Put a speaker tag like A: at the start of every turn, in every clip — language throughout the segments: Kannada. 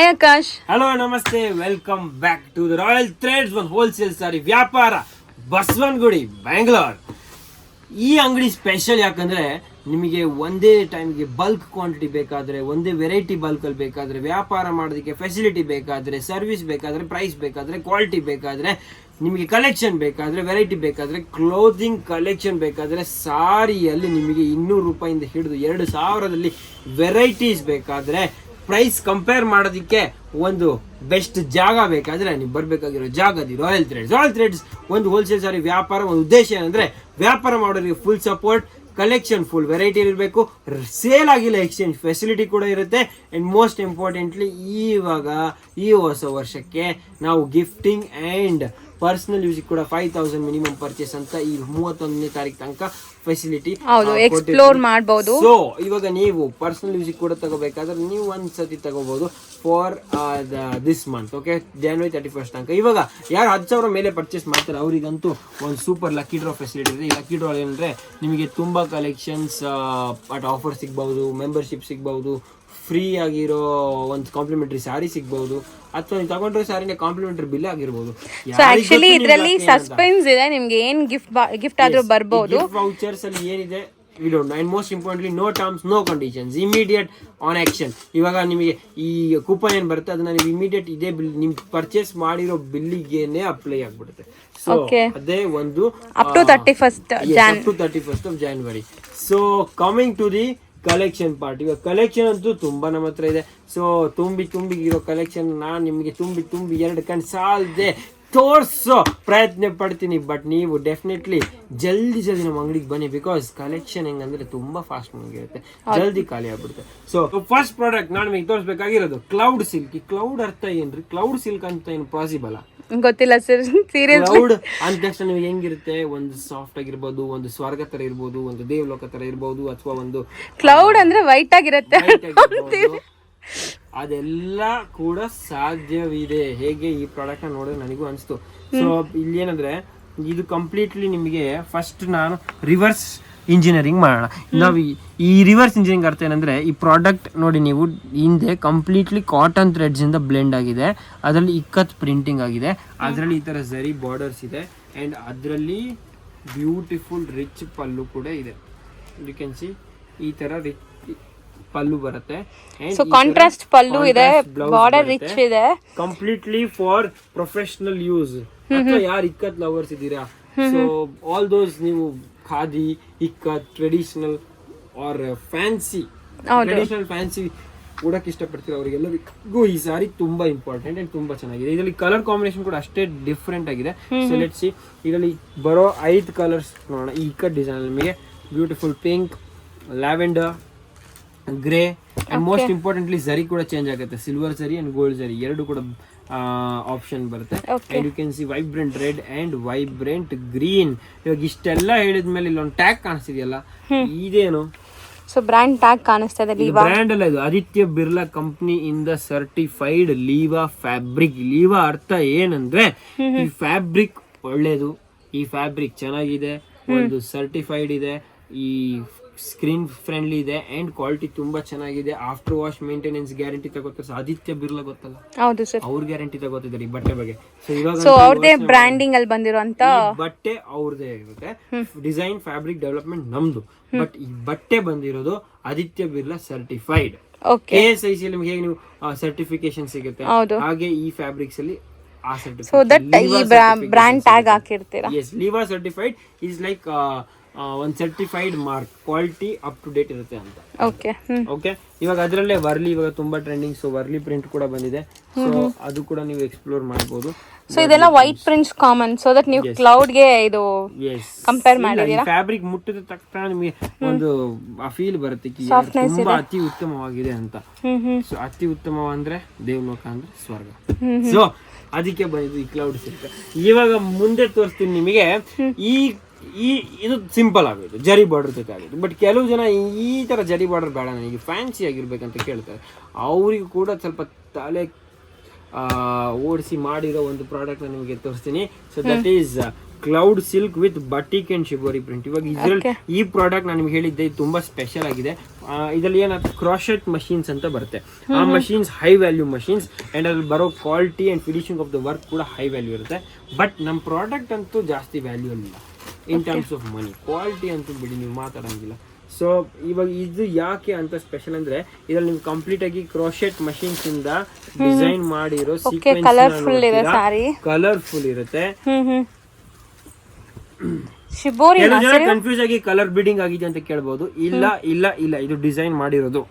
A: Hi Akash.
B: ಹಲೋ ನಮಸ್ತೆ, welcome back to the Royal Threads ಒಂದು ಹೋಲ್ಸೇಲ್ ಸಾರಿ ವ್ಯಾಪಾರ, ಬಸವನಗುಡಿ, ಬ್ಯಾಂಗ್ಳೂರ್. ಈ ಅಂಗಡಿ ಸ್ಪೆಷಲ್ ಯಾಕಂದ್ರೆ ನಿಮಗೆ ಒಂದೇ ಟೈಮ್ಗೆ ಬಲ್ಕ್ ಕ್ವಾಂಟಿಟಿ ಬೇಕಾದ್ರೆ, ಒಂದೇ ವೆರೈಟಿ ಬಲ್ಕಲ್ಲಿ ಬೇಕಾದ್ರೆ, ವ್ಯಾಪಾರ ಮಾಡೋದಕ್ಕೆ ಫೆಸಿಲಿಟಿ ಬೇಕಾದ್ರೆ, ಸರ್ವಿಸ್ ಬೇಕಾದ್ರೆ, ಪ್ರೈಸ್ ಬೇಕಾದ್ರೆ, ಕ್ವಾಲಿಟಿ ಬೇಕಾದ್ರೆ, ನಿಮಗೆ ಕಲೆಕ್ಷನ್ ಬೇಕಾದ್ರೆ, ವೆರೈಟಿ ಬೇಕಾದ್ರೆ, ಕ್ಲೋದಿಂಗ್ ಕಲೆಕ್ಷನ್ ಬೇಕಾದ್ರೆ, ಸಾರಿಯಲ್ಲಿ ನಿಮಗೆ 200 ರೂಪಾಯಿಂದ ಹಿಡಿದು 2000ದಲ್ಲಿ ವೆರೈಟೀಸ್ ಬೇಕಾದ್ರೆ, ಪ್ರೈಸ್ ಕಂಪೇರ್ ಮಾಡೋದಕ್ಕೆ ಒಂದು ಬೆಸ್ಟ್ ಜಾಗ ಬೇಕಾದ್ರೆ ನೀವು ಬರಬೇಕಾಗಿರೋ ಜಾಗ ರಾಯಲ್ ಥ್ರೆಡ್ಸ್. ರಾಯಲ್ ಥ್ರೆಡ್ಸ್ ಒಂದು ಹೋಲ್ಸೇಲ್ ಸಾರಿ ವ್ಯಾಪಾರ. ಒಂದು ಉದ್ದೇಶ ಏನಂದ್ರೆ ವ್ಯಾಪಾರ ಮಾಡೋರಿಗೆ full support, collection full variety ಇರಬೇಕು, ಸೇಲ್ ಆಗಿಲ್ಲ ಎಕ್ಸ್ಚೇಂಜ್ ಫೆಸಿಲಿಟಿ ಕೂಡ ಇರುತ್ತೆ. ಅಂಡ್ ಮೋಸ್ಟ್ ಇಂಪಾರ್ಟೆಂಟ್ಲಿ ಇವಾಗ ಈ ಹೊಸ ವರ್ಷಕ್ಕೆ ನಾವು ಗಿಫ್ಟಿಂಗ್ ಅಂಡ್ ಪರ್ಸನಲ್ ಯೂಸ್ ಕೂಡ 5000 ಮಿನಿಮಮ್ ಪರ್ಚೇಸ್ ಅಂತ ಈ 31ನೇ ತಾರೀಕು ತನಕ ಫೆಸಿಲಿಟಿ
A: ಎಕ್ಸ್ಪ್ಲೋರ್ ಮಾಡಬಹುದು.
B: ಸೊ ಇವಾಗ ನೀವು ಪರ್ಸನಲ್ ಯೂಸ್ ಕೂಡ ತಗೋಬೇಕಾದ್ರೆ ನೀವು ಒಂದ್ಸತಿ ತಗೋಬಹುದು for this month, okay, January 31st ತನಕ. ಇವಾಗ ಯಾರು 10,000 ಮೇಲೆ ಪರ್ಚೇಸ್ ಮಾಡ್ತಾರೆ ಅವರಿಗಂತೂ ಒಂದು ಸೂಪರ್ ಲಕ್ಕಿ ಡ್ರಾ ಫೆಸಿಲಿಟಿ ಇದೆ. ಈ ಲಕ್ಕಿ ಡ್ರಾ ಏನಂದ್ರೆ ನಿಮಗೆ ತುಂಬಾ ಕಲೆಕ್ಷನ್ಸ್ ಅಟ್ ಆಫರ್ ಸಿಗ್ಬಹುದು, ಮೆಂಬರ್ಶಿಪ್ ಸಿಗ್ಬಹುದು, ಫ್ರೀ ಆಗಿರೋ ಒಂದು ಕಾಂಪ್ಲಿಮೆಂಟರಿ ಸ್ಯಾರಿ ಸಿಗ್ಬಹುದು, ಅಥವಾ ನೀವು ತಗೊಂಡ್ರೆ ಸ್ಯಾರಿನ ಕಾಂಪ್ಲಿಮೆಂಟರಿ ಬಿಲ್ ಆಗಿರ್ಬೋದು.
A: ಆಕ್ಚುಲಿ ಇದರಲ್ಲಿ ಸಸ್ಪೆನ್ಸ್ ಇದೆ, ನಿಮ್ಗೆ ಏನ್ ಗಿಫ್ಟ್ ಆದ್ರೂ ಬರ್ಬಹುದು.
B: ವೌಚರ್ಸ್ ಅಲ್ಲಿ ಏನಿದೆ we don't know. And most importantly no terms no conditions, immediate on action. ಇವಾಗ ನಿಮಗೆ ಈ ಕೂಪನ್ ಏನ್ ಬರುತ್ತೆ ಅದನ್ನ ನೀವು ಇಮಿಡಿಯೇಟ್ ಇದೇ ಬಿಲ್ ನಿಮ್ ಪರ್ಚೇಸ್ ಮಾಡಿರೋ ಬಿಲ್ಲಿಗೇನೆ ಅಪ್ಲೈ ಆಗ್ಬಿಡುತ್ತೆ. ಸೊ ಅದೇ ಒಂದು
A: up to 31st
B: of January. So coming to the collection part. ಇವಾಗ ಕಲೆಕ್ಷನ್ ಅಂತೂ ತುಂಬಾ ನಮ್ಮ ಹತ್ರ ಇದೆ. ಸೊ ತುಂಬಿ ಇರೋ ಕಲೆಕ್ಷನ್ ನಾನು ನಿಮಗೆ ತುಂಬಿ 2 ಕಣ್ ಸಾಲದೆ ತೋರ್ಸೋ ಪ್ರಯತ್ನ ಪಡ್ತೀನಿ. ಬಟ್ ನೀವು ಡೆಫಿನೆಟ್ಲಿ ಜಲ್ದಿ ನಮ್ಮ ಅಂಗಡಿಗೆ ಬನ್ನಿ, ಬಿಕಾಸ್ ಕಲೆಕ್ಷನ್ ಹೆಂಗಂದ್ರೆ ತುಂಬಾ ಫಾಸ್ಟ್ ಮುಗಿರುತ್ತೆ, ಜಲ್ದಿ ಖಾಲಿ ಆಗ್ಬಿಡುತ್ತೆ. ಸೊ ಫಸ್ಟ್ ಪ್ರಾಡಕ್ಟ್ ನಾನು ನಿಮಗೆ ತೋರಿಸ್ಬೇಕಾಗಿರೋದು ಕ್ಲೌಡ್ ಸಿಲ್ಕ್. ಈ ಕ್ಲೌಡ್ ಅರ್ಥ ಏನ್ರಿ? ಕ್ಲೌಡ್ ಸಿಲ್ಕ್ ಅಂತ ಏನು ಪಾಸಿಬಲ್
A: ಗೊತ್ತಿಲ್ಲ ಸರ್, ಸೀರಿಯಸ್.
B: ಕ್ಲೌಡ್ ಅಂದ ತಕ್ಷಣ ನಿಮಗೆ ಹೆಂಗಿರುತ್ತೆ? ಒಂದು ಸಾಫ್ಟ್ ಆಗಿರ್ಬೋದು, ಒಂದು ಸ್ವರ್ಗ ತರ ಇರ್ಬೋದು, ಒಂದು ದೇವಲೋಕ ತರ ಇರ್ಬೋದು, ಅಥವಾ ಒಂದು
A: ಕ್ಲೌಡ್ ಅಂದ್ರೆ ವೈಟ್ ಆಗಿರುತ್ತೆ.
B: ಅದೆಲ್ಲ ಕೂಡ ಸಾಧ್ಯವಿದೆ. ಹೇಗೆ ಈ ಪ್ರಾಡಕ್ಟ್ ನ ನೋಡಿದ್ರೆ ನನಗೂ ಅನಿಸ್ತು. ಸೊ ಇಲ್ಲಿ ಏನಂದ್ರೆ ಇದು ಕಂಪ್ಲೀಟ್ಲಿ ನಿಮಗೆ ಫಸ್ಟ್ ನಾನು ರಿವರ್ಸ್ ಇಂಜಿನಿಯರಿಂಗ್ ಮಾಡೋಣ. ನಾವು ಈ ರಿವರ್ಸ್ ಇಂಜಿನಿಯರಿಂಗ್ ಅರ್ಥ ಏನಂದ್ರೆ, ಈ ಪ್ರಾಡಕ್ಟ್ ನೋಡಿ ನೀವು ಹಿಂದೆ ಕಂಪ್ಲೀಟ್ಲಿ ಕಾಟನ್ ಥ್ರೆಡ್ಸ್ ಇಂದ ಬ್ಲೆಂಡ್ ಆಗಿದೆ, ಅದರಲ್ಲಿ ಇಕ್ಕತ್ ಪ್ರಿಂಟಿಂಗ್ ಆಗಿದೆ, ಅದರಲ್ಲಿ ಈ ತರ ಝರಿ ಬಾರ್ಡರ್ಸ್ ಇದೆ, ಅಂಡ್ ಅದರಲ್ಲಿ ಬ್ಯೂಟಿಫುಲ್ ರಿಚ್ ಪಲ್ಲು ಕೂಡ ಇದೆ. ಯು ಕ್ಯಾನ್ ಸಿ ಈ ತರ ರಿಚ್ ಪಲ್ಲು ಬರುತ್ತೆ.
A: ಸೊ ಕಾಂಟ್ರಾಸ್ಟ್ ಪಲ್ಲು ಇದೆ, ಬಾರ್ಡರ್ ರಿಚ್ ಇದೆ,
B: ಕಂಪ್ಲೀಟ್ಲಿ ಫಾರ್ ಪ್ರೊಫೆಷನಲ್ ಯೂಸ್. ಅಥವಾ ಯಾರು ಇಕ್ಕತ್ ಲವರ್ಸ್ ಇದ್ದೀರಾ, ಸೊ ಆಲ್ ದೋಸ್ ನೀವು khadi, ikat, traditional or fancy, traditional fancy ಉಡಕ್ ಇಷ್ಟಪಡ್ತೀರ ಅವರಿಗೆಲ್ಲರಿಗೂ ಈ ಸಾರಿ ತುಂಬಾ ಇಂಪಾರ್ಟೆಂಟ್ ಅಂಡ್ ತುಂಬಾ ಚೆನ್ನಾಗಿದೆ. ಇದರಲ್ಲಿ ಕಲರ್ ಕಾಂಬಿನೇಷನ್ ಕೂಡ ಅಷ್ಟೇ ಡಿಫ್ರೆಂಟ್ ಆಗಿದೆ. ಸೊ ಲೆಟ್ಸ್ ಸಿ, ಇದರಲ್ಲಿ ಬರೋ 5 ಕಲರ್ಸ್ ನೋಡೋಣ. ಈ ಇಕ್ಕತ್ ಡಿಸೈನ್ ನಿಮಗೆ beautiful pink, lavender, grey, and most importantly zari ಕೂಡ ಚೇಂಜ್ ಆಗುತ್ತೆ. Silver zari and gold zari ಎರಡು ಕೂಡ ಆಪ್ಷನ್ ಬರುತ್ತೆ. And you can see vibrant red and vibrant green. ಇವಾಗ ಇಷ್ಟೆಲ್ಲ ಹೇಳಿದ್ಮೇಲೆ ಇಲ್ಲೊಂದು ಟ್ಯಾಗ್ ಕಾಣಿಸ್ತಿದೆಯಲ್ಲ, ಇದೇನು?
A: ಸೊ ಬ್ರ್ಯಾಂಡ್ ಟ್ಯಾಗ್ ಕಾಣಿಸ್ತಾ ಇದೆ.
B: ಬ್ರ್ಯಾಂಡ್ ಅಲ್ಲ, ಇದು ಆದಿತ್ಯ ಬಿರ್ಲಾ ಕಂಪನಿ ಇಂದ ಸರ್ಟಿಫೈಡ್ ಲೀವಾ ಫ್ಯಾಬ್ರಿಕ್. ಲೀವಾ ಅರ್ಥ ಏನಂದ್ರೆ ಈ ಫ್ಯಾಬ್ರಿಕ್ ಒಳ್ಳೇದು, ಈ ಫ್ಯಾಬ್ರಿಕ್ ಚೆನ್ನಾಗಿದೆ, ಒಂದು ಸರ್ಟಿಫೈಡ್ ಇದೆ, ಈ ಸ್ಕ್ರೀನ್ ಫ್ರೆಂಡ್ಲಿ ಇದೆ, ಅಂಡ್ ಕ್ವಾಲಿಟಿ ತುಂಬಾ ಚೆನ್ನಾಗಿದೆ. ಆಫ್ಟರ್ ವಾಶ್ ಮೇಂಟೆನೆನ್ಸ್ ಗ್ಯಾರಂಟಿ ತಗೋತಾರೆ. ಆದಿತ್ಯ ಬಿರ್ಲಾ ಗೊತ್ತಲ್ಲ,
A: ಹೌದು ಸರ್,
B: ಅವ್ರ ಗ್ಯಾರಂಟಿ ತಗೋತಿದ್ದಾರೆ ಈ ಬಟ್ಟೆ ಬಗ್ಗೆ. ಸೊ ಇವಾಗ
A: ಅವ್ರದೇ ಬ್ರ್ಯಾಂಡಿಂಗ್ ಅಲ್ಲಿ ಬಂದಿರುವಂತ
B: ಬಟ್ಟೆ ಅವ್ರದೇ ಇರುತ್ತೆ, ಡಿಸೈನ್ ಫ್ಯಾಬ್ರಿಕ್ ಡೆವಲಪ್ಮೆಂಟ್ ನಮ್ದು. ಬಟ್ ಈ ಬಟ್ಟೆ ಬಂದಿರೋದು ಆದಿತ್ಯ ಬಿರ್ಲಾ ಸರ್ಟಿಫೈಡ್. KSIC ಅಲ್ಲಿ ಹೇಗೆ ನೀವು ಸರ್ಟಿಫಿಕೇಶನ್ ಸಿಗುತ್ತೆ, ಹಾಗೆ ಈ ಫ್ಯಾಬ್ರಿಕ್ಸ್ ಅಲ್ಲಿ ಆ ಸರ್ಟಿಫಿಕೇಟ್
A: ಬ್ರ್ಯಾಂಡ್ ಟ್ಯಾಗ್ ಹಾಕಿರ್ತೀರಾ.
B: Yes, Leeva certified is like ಒಂದು certified mark, quality up to date ಇರುತ್ತೆ ಅಂತ. ಓಕೆ, ಇವಾಗ ಅದರಲ್ಲೇ ವರ್ಲಿ ಇವಾಗ ತುಂಬಾ ಟ್ರೆಂಡಿಂಗ್. ಸೊ ವರ್ಲಿ ಪ್ರಿಂಟ್ ಕೂಡ ಬಂದಿದೆ, ಸೊ ಅದು ಕೂಡ ನೀವು ಎಕ್ಸ್ಪ್ಲೋರ್ ಮಾಡಬಹುದು.
A: ಸೊ ಇದೆಲ್ಲ white prints common, so that ನೀವು ಕ್ಲೌಡ್ ಗೆ ಇದು ಕಂಪೇರ್ ಮಾಡಿದೀರಾ.
B: ಫ್ಯಾಬ್ರಿಕ್ ಮುಟ್ಟಿದ ತಕ್ಷಣ ನಿಮಗೆ ಒಂದು ಫೀಲ್ ಬರುತ್ತೆ, ತುಂಬಾ ಅತಿ ಉತ್ತಮವಾಗಿದೆ ಅಂತ. ಸೊ ಅತಿ ಉತ್ತಮ ಅಂದ್ರೆ ದೇವಲೋಕ ಅಂದ್ರೆ ಸ್ವರ್ಗ. ಸೊ ಅದಕ್ಕೆ ಬಂದಿದ್ದು ಈ ಕ್ಲೌಡ್ ಸಿಲ್ಕ್. ಇವಾಗ ಮುಂದೆ ತೋರಿಸ್ತೀನಿ ನಿಮಗೆ. ಇದು ಸಿಂಪಲ್ ಆಗೋದು, ಜರಿ ಬಾರ್ಡರ್ ಜೊತೆ ಆಗೋದು. ಬಟ್ ಕೆಲವು ಜನ ಈ ತರ ಜರಿ ಬಾರ್ಡರ್ ಬೇಡ, ನನಗೆ ಫ್ಯಾನ್ಸಿ ಆಗಿರ್ಬೇಕಂತ ಕೇಳ್ತಾರೆ. ಅವರಿಗೂ ಕೂಡ ಸ್ವಲ್ಪ ತಲೆ ಓಡಿಸಿ ಮಾಡಿರೋ ಒಂದು ಪ್ರಾಡಕ್ಟ್ ನಾನು ನಿಮಗೆ ತೋರಿಸ್ತೀನಿ. So that is cloud silk with batik and shibori print. ಇವಾಗ ಇದ್ರಲ್ಲಿ ಈ ಪ್ರಾಡಕ್ಟ್ ನಾನು ನಿಮ್ಗೆ ಹೇಳಿದ್ದೆ ಇದು ತುಂಬಾ ಸ್ಪೆಷಲ್ ಆಗಿದೆ. ಇದರಲ್ಲಿ ಏನಾದ್ರು ಕ್ರಾಶೆಟ್ ಮಷೀನ್ಸ್ ಅಂತ ಬರುತ್ತೆ. ಆ machines high value machines and ಅದ್ರಲ್ಲಿ ಬರೋ quality and finishing of the work ಕೂಡ ಹೈ ವ್ಯಾಲ್ಯೂ ಇರುತ್ತೆ. ಬಟ್ ನಮ್ಮ ಪ್ರಾಡಕ್ಟ್ ಅಂತೂ ಜಾಸ್ತಿ ವ್ಯಾಲ್ಯೂ ಇಲ್ಲ in terms of money. Quality ಅಂತೂ ಬಿಡಿ ನೀವು ಮಾತಾಡಂಗಿಲ್ಲ. ಸೊ ಇವಾಗ ಇದು ಯಾಕೆ ಅಂತ ಸ್ಪೆಷಲ್ ಅಂದ್ರೆ ಇದ್ರಲ್ಲಿ ನೀವು ಕಂಪ್ಲೀಟ್ ಆಗಿ ಕ್ರೋಶೆಟ್ ಮಷೀನ್ಸ್ ಇಂದ ಡಿಸೈನ್ ಮಾಡಿರೋ ಸೀಕ್ವೆನ್ಸ್ ಕಲರ್ಫುಲ್ ಇರುತ್ತೆ. ಕನ್ಫ್ಯೂಸ್ ಆಗಿ ಕಲರ್ ಬಿಡಿಂಗ್ ಆಗಿದೆ ಅಂತ ಕೇಳಬಹುದು. ಇಲ್ಲ ಇಲ್ಲ ಇಲ್ಲ, ಇದು ಡಿಸೈನ್ ಮಾಡಿರೋದು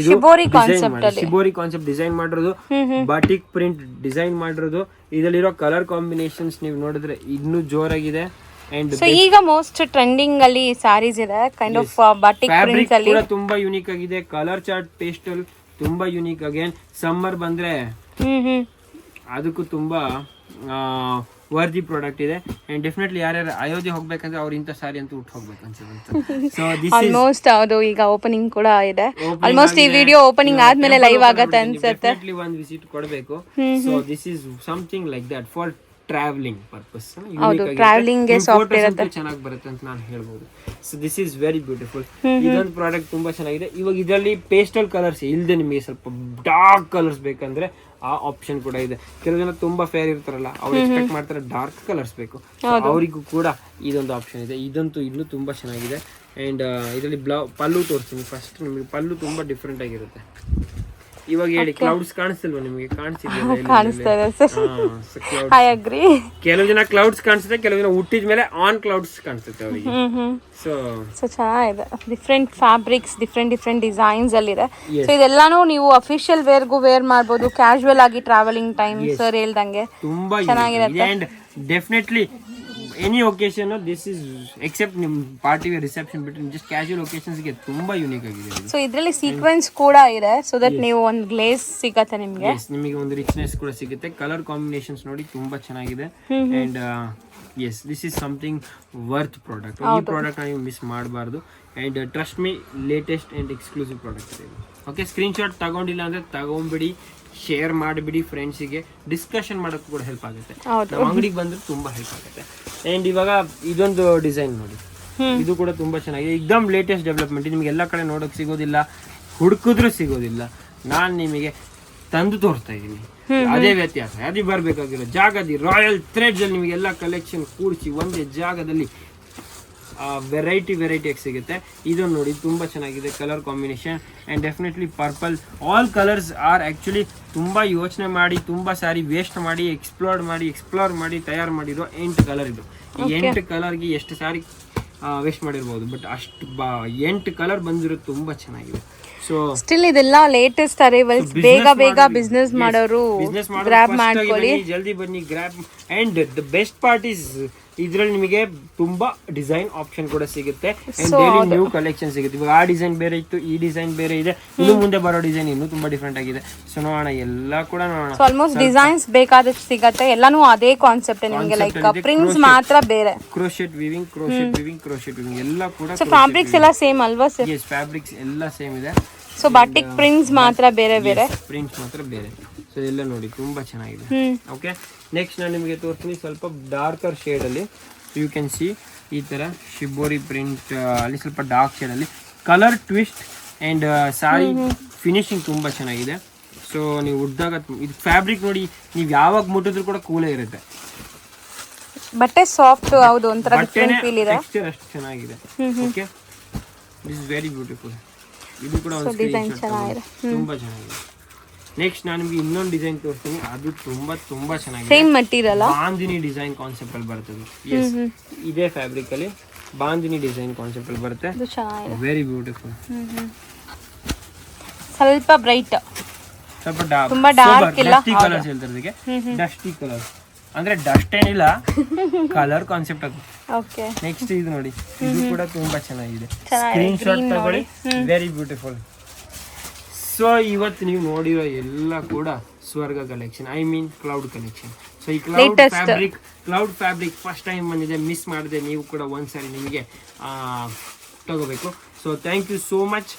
B: ಶಿಬೋರಿ ಕಾನ್ಸೆಪ್ಟ್ ಡಿಸೈನ್ ಮಾಡಿರೋದು, ಬಾಟಿಕ್ ಪ್ರಿಂಟ್ ಡಿಸೈನ್ ಮಾಡಿರೋದು. ಇದರಲ್ಲಿರೋ ಕಲರ್ ಕಾಂಬಿನೇಷನ್ಸ್ ನೀವು ನೋಡಿದ್ರೆ ಇನ್ನೂ ಜೋರಾಗಿದೆ.
A: ಸೊ ಈಗ ಮೋಸ್ಟ್ ಟ್ರೆಂಡಿಂಗ್ ಅಲ್ಲಿ ಸಾರೀಸ್ ಇದೆ ಕೈಂಡ್ ಆಫ್ ಬಾಟಿಕ್ ಪ್ರಿಂಟ್ಸ್ ಅಲ್ಲಿ
B: ತುಂಬಾ ಯೂನಿಕ್ ಆಗಿದೆ. ಕಲರ್ ಚಾರ್ಟ್ ಪೇಸ್ಟಲ್ ತುಂಬಾ ಯೂನಿಕ್. ಅಗೇನ್ ಸಮ್ಮರ್ ಬಂದ್ರೆ ಅದಕ್ಕೂ ತುಂಬಾ ವರ್ದಿ ಪ್ರಾಡಕ್ಟ್ ಇದೆ. ಅಂಡ್ ಡೆಫಿನೆಟ್ಲಿ ಯಾರ್ಯಾರು ಅಯೋಧ್ಯೆ ಹೋಗ್ಬೇಕಂದ್ರೆ ಅವ್ರು ಇಂಥ ಸಾರಿ ಅಂತ ಉಟ್ಟು ಹೋಗ್ಬೇಕು ಅನ್ಸುತ್ತೆ. ಸೊ
A: ಆಲ್ಮೋಸ್ಟ್ ಅದು ಈಗ ಓಪನಿಂಗ್ ಕೂಡ ಇದೆ. ಆಲ್ಮೋಸ್ಟ್ ಈ ವಿಡಿಯೋ ಓಪನಿಂಗ್ ಆದ್ಮೇಲೆ ಲೈವ್ ಆಗತ್ತೆ ಅನ್ಸುತ್ತೆ.
B: ಒಂದು ವಿಸಿಟ್ ಕೊಡಬೇಕು. So this is something like that for travelling purpose.
A: Travelling ಗೆ ಸಾಫ್ಟ್ ಇರುತ್ತೆ,
B: ಚೆನ್ನಾಗಿ ಬರುತ್ತೆ ಅಂತ ನಾನು ಹೇಳ್ಬೋದು. So this is very beautiful. ಇದೊಂದು ಪ್ರಾಡಕ್ಟ್ ತುಂಬಾ ಚೆನ್ನಾಗಿದೆ. ಇವಾಗ ಇದರಲ್ಲಿ ಪೇಸ್ಟಲ್ ಕಲರ್ಸ್ ಇಲ್ಲದೆ ನಿಮಗೆ ಸ್ವಲ್ಪ ಡಾರ್ಕ್ ಕಲರ್ಸ್ ಬೇಕಂದ್ರೆ ಆ ಆಪ್ಷನ್ ಕೂಡ ಇದೆ. ಕೆಲವು ಜನ ತುಂಬಾ ಫೇರ್ ಇರ್ತಾರಲ್ಲ, ಅವ್ರು ಎಕ್ಸ್ಪೆಕ್ಟ್ ಮಾಡ್ತಾರೆ ಡಾರ್ಕ್ ಕಲರ್ಸ್ ಬೇಕು, ಅವರಿಗೂ ಕೂಡ ಇದೊಂದು ಆಪ್ಷನ್ ಇದೆ. ಇದಂತೂ ಇನ್ನೂ ತುಂಬಾ ಚೆನ್ನಾಗಿದೆ. ಅಂಡ್ ಇದರಲ್ಲಿ ಪಲ್ಲು ತೋರಿಸ್ತೀನಿ. ಫಸ್ಟ್ ನಿಮಗೆ ಪಲ್ಲು ತುಂಬಾ ಡಿಫ್ರೆಂಟ್ ಆಗಿರುತ್ತೆ. ಇವಾಗ ಹೇಳಿ, ಕ್ಲೌಡ್ಸ್ ಕಾಣಿಸ್ತಿಲ್ವಾ ನಿಮಗೆ? ಕೆಲವು ಜನ ಕ್ಲೌಡ್ಸ್ ಕಾಣಿಸುತ್ತೆ, ಕೆಲವು ಜನ ಹುಟ್ಟಿದ ಮೇಲೆ ಆನ್ ಕ್ಲೌಡ್ಸ್ ಕಾಣಿಸುತ್ತೆ ಅವರಿಗೆ. ಸೊ
A: ಚೆನ್ನಾಗಿದೆ. ಡಿಫ್ರೆಂಟ್ ಫ್ಯಾಬ್ರಿಕ್ಸ್, ಡಿಫ್ರೆಂಟ್ ಡಿಸೈನ್ಸ್ ಅಲ್ಲಿ ಇದೆ. ಸೊ ಇದೆಲ್ಲಾನು ನೀವು ಅಫಿಷಿಯಲ್ ವೇರ್ಗೂ ವೇರ್ ಮಾಡಬಹುದು, ಕ್ಯಾಶುವಲ್ ಆಗಿ ಟ್ರಾವೆಲಿಂಗ್ ಟೈಮ್ ಸರ್ ಹೇಳ್ದಂಗೆ
B: ತುಂಬಾ ಚೆನ್ನಾಗಿರುತ್ತೆ. And definitely any occasion this is except ನಿಮ್ ಪಾರ್ಟಿ ರಿಸೆಪ್ಷನ್ ಬಿಟ್ಟು ಜಸ್ಟ್ ಕ್ಯಾಶುವಲ್ ಒಕೇಶನ್ಸ್ ಗೆ ತುಂಬಾ ಯೂನಿಕ್ ಆಗಿದೆ.
A: ಸೊ ಇದರಲ್ಲಿ ಸೀಕ್ವೆನ್ಸ್ ಕೂಡ ಇದೆ, ಸೊ ದಟ್ ನೀವು ಒಂದು ಗ್ಲೇಸ್ ಸಿಗುತ್ತೆ ನಿಮಗೆ.
B: ನಿಮಗೆ ಒಂದು ರಿಚ್ನೆಸ್ ಕೂಡ ಸಿಗುತ್ತೆ. ಕಲರ್ ಕಾಂಬಿನೇಷನ್ಸ್ ನೋಡಿ ತುಂಬಾ ಚೆನ್ನಾಗಿದೆ. And yes, this is something worth product. ಈ ಪ್ರಾಡಕ್ಟ್ ನೀವು ಮಿಸ್ ಮಾಡಬಾರ್ದು. And trust me, latest and exclusive product ಇದೆ. ಓಕೆ, ಸ್ಕ್ರೀನ್ ಶಾಟ್ ತಗೊಂಡಿಲ್ಲ ಅಂದ್ರೆ ತಗೊಂಬಿಡಿ, ಶೇರ್ ಮಾಡಿಬಿಡಿ ಫ್ರೆಂಡ್ಸಿಗೆ. ಡಿಸ್ಕಷನ್ ಮಾಡೋಕ್ಕೂ ಕೂಡ ಹೆಲ್ಪ್ ಆಗುತ್ತೆ. ನಮ್ಮ ಅಂಗಡಿಗೆ ಬಂದ್ರೆ ತುಂಬಾ ಹೆಲ್ಪ್ ಆಗುತ್ತೆ. ಅಂಡ್ ಇವಾಗ ಇದೊಂದು ಡಿಸೈನ್ ನೋಡಿ, ಇದು ಕೂಡ ತುಂಬಾ ಚೆನ್ನಾಗಿದೆ. ಎಕ್ದಮ್ ಲೇಟೆಸ್ಟ್ ಡೆವಲಪ್ಮೆಂಟ್. ನಿಮ್ಗೆ ಎಲ್ಲ ಕಡೆ ನೋಡೋಕೆ ಸಿಗೋದಿಲ್ಲ, ಹುಡುಕಿದ್ರು ಸಿಗೋದಿಲ್ಲ. ನಾನು ನಿಮಗೆ ತಂದು ತೋರಿಸ್ತಾ ಇದ್ದೀನಿ. ಅದೇ ವ್ಯತ್ಯಾಸ. ಅದೇ ಬರ್ಬೇಕಾಗಿರೋ ಜಾಗದಿ ರಾಯಲ್ ಥ್ರೆಡ್ಸ್ ಅಲ್ಲಿ ನಿಮಗೆ ಎಲ್ಲ ಕಲೆಕ್ಷನ್ ಕೂಡಿಸಿ ಒಂದೇ ಜಾಗದಲ್ಲಿ ವೆರೈಟಿ ಸಿಗುತ್ತೆ. ಇದನ್ನು ನೋಡಿ, ತುಂಬಾ ಚೆನ್ನಾಗಿದೆ colour combination. And definitely purple. All colours are actually ತುಂಬಾ ಯೋಚನೆ ಮಾಡಿ, ತುಂಬಾ ಸಾರಿ ವೇಸ್ಟ್ ಮಾಡಿ, ಎಕ್ಸ್ಪ್ಲೋರ್ ಮಾಡಿ ತಯಾರು ಮಾಡಿರೋ 8 ಕಲರ್ ಇದು. ಈ 8 ಕಲರ್ಗೆ ಎಷ್ಟು ಸಾರಿ ವೇಸ್ಟ್ ಮಾಡಿರ್ಬೋದು, ಬಟ್ ಅಷ್ಟು 8 ಕಲರ್ ಬಂದಿರೋದು ತುಂಬಾ ಚೆನ್ನಾಗಿದೆ. ಸೊ
A: ಸ್ಟಿಲ್ ಇದೆಲ್ಲ ಲೇಟೆಸ್ಟ್ ಅರೈವಲ್ಸ್. ಬೇಗ ಬಿಸ್ನೆಸ್ ಮಾಡೋರು ಗ್ರಾಬ್ ಮಾಡ್ಕೊಳ್ಳಿ,
B: ಜಲ್ದಿ ಬನ್ನಿ, grab. And the best part is ಇದ್ರಲ್ಲಿ ನಿಮಗೆ ತುಂಬಾ ಡಿಸೈನ್ ಆಪ್ಷನ್ ಕೂಡ ಸಿಗುತ್ತೆ. ನ್ಯೂ ಕಲೆಕ್ಷನ್ ಸಿಗುತ್ತೆ. ಇವಾಗ ಆ ಡಿಸೈನ್ ಬೇರೆ ಇತ್ತು, ಈ ಡಿಸೈನ್ ಬೇರೆ ಇದೆ. ಇನ್ನು ಮುಂದೆ ಬರೋ ಡಿಸೈನ್ ಇನ್ನೂ ತುಂಬಾ ಡಿಫ್ರೆಂಟ್ ಆಗಿದೆ. ಸೊ ನೋಡೋಣ, ಎಲ್ಲ ಕೂಡ ನೋಡೋಣ.
A: ಆಲ್ಮೋಸ್ಟ್ ಡಿಸೈನ್ಸ್ ಬೇಕಾದಷ್ಟು ಸಿಗುತ್ತೆ. ಎಲ್ಲಾನು ಅದೇ ಕಾನ್ಸೆಪ್ಟ್ ನಿಮಗೆ, ಲೈಕ್ ಪ್ರಿಂಟ್ಸ್ ಮಾತ್ರ ಬೇರೆ.
B: ಕ್ರೋಶೆಟ್ ವಿವಿಂಗ್ ಎಲ್ಲ ಕೂಡ.
A: ಸೊ ಫ್ಯಾಬ್ರಿಕ್ಸ್ ಎಲ್ಲ ಸೇಮ್ ಅಲ್ವಾ ಸರ್?
B: ಎಸ್, ಫ್ಯಾಬ್ರಿಕ್ಸ್ ಎಲ್ಲ ಸೇಮ್ ಇದೆ.
A: ಸೊ ಬಾಟಿಕ್ ಪ್ರಿಂಟ್ಸ್ ಮಾತ್ರ ಬೇರೆ.
B: ಸೊ ಎಲ್ಲ ನೋಡಿ ತುಂಬಾ ಚೆನ್ನಾಗಿದೆ. ಓಕೆ, ನೆಕ್ಸ್ಟ್ ನಾನು ನಿಮಗೆ ತೋರಿಸ್ತೀನಿ ಸ್ವಲ್ಪ ಡಾರ್ಕರ್ ಶೇಡ್ ಅಲ್ಲಿ. ಯು ಕ್ಯಾನ್ ಸಿ ಈ ತರ ಶಿಬೋರಿ ಪ್ರಿಂಟ್ ಅಲ್ಲಿ ಸ್ವಲ್ಪ ಡಾರ್ಕ್ ಶೇಡ್ ಅಲ್ಲಿ colour twist and sorry finishing ತುಂಬಾ ಚೆನ್ನಾಗಿದೆ. ಸೊ ನೀವು ಉಡ್ದಾಗ ಇದು ಫ್ಯಾಬ್ರಿಕ್ ನೋಡಿ, ನೀವು ಯಾವಾಗ ಮುಟ್ಟಿದ್ರು ಕೂಡ ಕೂಲೇ ಇರುತ್ತೆ.
A: ಬಟ್ಟೆ ಸಾಫ್ಟ್, ಹೌದು, ಒಂಥರ ಡಿಫರೆಂಟ್ ಫೀಲ್ ಇದೆ.
B: ಟೆಕ್ಸ್ಚರ್ ಅಷ್ಟು ಚೆನ್ನಾಗಿದೆ. Okay, this is very beautiful. ಇದು ಕೂಡ ಒಂದು
A: ಡಿಸೈನ್ ಚೆನ್ನಾಗಿದೆ,
B: ತುಂಬಾ ಚೆನ್ನಾಗಿದೆ. ನೆಕ್ಸ್ಟ್ ನಾನು ನಿಮಗೆ ಇನ್ನೊಂದು ಡಿಸೈನ್ ತೋರಿಸ್ತೀನಿ. ಅದು ತುಂಬಾ ಚೆನ್ನಾಗಿದೆ.
A: Same material,
B: bandhani design concept ಅಲ್ಲಿ ಬರ್ತದೆ. ಎಸ್, ಇದೇ ಫ್ಯಾಬ್ರಿಕ್ ಅಲ್ಲಿ ಬಾಂದಿನಿ ಡಿಸೈನ್ ಕಾನ್ಸೆಪ್ಟ್ ಅಲ್ಲಿ ಬರುತ್ತೆ. Very beautiful.
A: ಸ್ವಲ್ಪ ಬ್ರೈಟ್,
B: ಸ್ವಲ್ಪ
A: ತುಂಬಾ ಡಾರ್ಕ್ ಇಲ್ಲ.
B: ಡಸ್ಟಿ ಕಲರ್ಸ್ ಹೇಳ್ತಾರೆ ಇದಕ್ಕೆ. ಡಸ್ಟಿ ಕಲರ್ ಅಂದ್ರೆ ಡಸ್ಟ್ ಏನಿಲ್ಲ, ಕಲರ್ ಕಾನ್ಸೆಪ್ಟ್ ಅದು.
A: ಓಕೆ,
B: ನೆಕ್ಸ್ಟ್ ಇದು ನೋಡಿ, ಇದು ಕೂಡ ತುಂಬಾ ಚೆನ್ನಾಗಿದೆ. ಸ್ಕ್ರೀನ್ ಶಾಟ್ ತಗೊಳ್ಳಿ. Very beautiful. ಸೊ ಇವತ್ತು ನೀವು ನೋಡಿರೋ ಎಲ್ಲ ಕೂಡ ಸ್ವರ್ಗ collection, I mean cloud collection. So ಈ ಕ್ಲೌಡ್ ಫ್ಯಾಬ್ರಿಕ್ ಫಸ್ಟ್ ಟೈಮ್ ಬಂದಿದೆ, ಮಿಸ್ ಮಾಡಿದೆ. ನೀವು ಕೂಡ ಒಂದ್ಸರಿ ನಿಮಗೆ ತಗೋಬೇಕು. So thank you so much.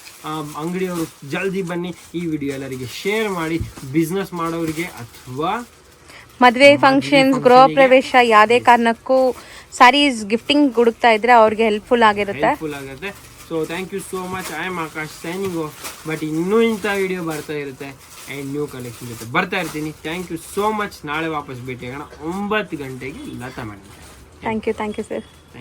B: ಅಂಗಡಿಯವರು ಜಲ್ದಿ ಬನ್ನಿ, ಈ ವಿಡಿಯೋ ಎಲ್ಲರಿಗೆ ಶೇರ್ ಮಾಡಿ. ಬಿಸ್ನೆಸ್ ಮಾಡೋರಿಗೆ ಅಥವಾ
A: ಮದುವೆ ಫಂಕ್ಷನ್ಸ್, ಗೃಹ ಪ್ರವೇಶ ಯಾವುದೇ ಕಾರಣಕ್ಕೂ ಸ್ಯಾರೀಸ್ ಗಿಫ್ಟಿಂಗ್ ಹುಡುಕ್ತಾ ಇದ್ರೆ ಅವ್ರಿಗೆ ಹೆಲ್ಪ್ಫುಲ್ ಆಗುತ್ತೆ.
B: So thank you so much. I am Akash signing off. But ಇನ್ನೂ ಇಂಥ ವಿಡಿಯೋ ಬರ್ತಾ ಇರುತ್ತೆ ಆ್ಯಂಡ್ ನ್ಯೂ ಕಲೆಕ್ಷನ್ ಜೊತೆ ಬರ್ತಾ ಇರ್ತೀನಿ. Thank you so much. ನಾಳೆ ವಾಪಸ್ ಭೇಟಿ ಆಗೋಣ 9 ಗಂಟೆಗೆ ಲತಾ ಮಾಡಿ.
A: Thank you sir.